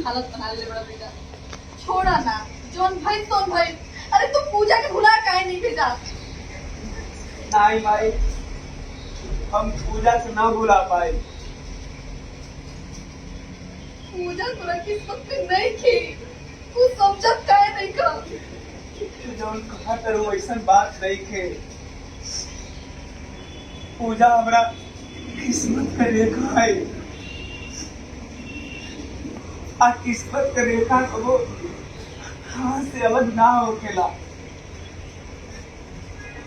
हालत बना ले बड़ा बेटा। छोड़ा ना, जोन भाई तोन भाई। अरे तू पूजा के भुला काहे नहीं भेजा? नहीं भाई, हम पूजा को ना भुला पाए। पूजा तोरा किस्मत में नहीं थी, तू समझत काहे नहीं कर? तू जौन कहा करू ऐसा बात नहीं थे। पूजा हमरा किस्मत का रेखा है। आ किस्मत का रेखा को वो हाथ से अलग ना होकेला।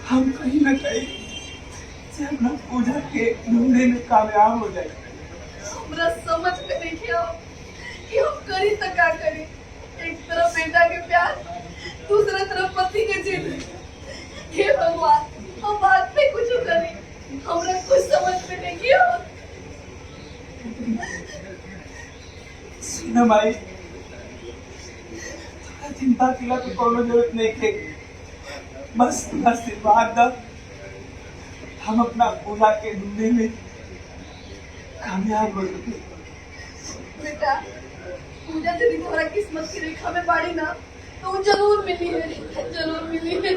हम कहीं ना कहीं से अपना पूजा के ढूंढने में कामयाब हो जाए। हमरा समझ में नहीं किया कि हम करी तो क्या करी। एक तरफ बेटा के प्यार, दूसरा तरफ पति के जिद। हे भगवान, हम बात पे कुछ करी, हमरा कुछ समझ में नहीं किया। सुनो भाई, थोड़ा चिंता किला की कोनो जरूरत नहीं थे। बस आशीर्वाद दा, हम अपना पूजा के ढूंढने में कामयाब हो सके। बेटा, पूजा यदि तुम्हारा किस्मत की रेखा में बाड़ी ना, तो वो जरूर मिली है, जरूर मिली है।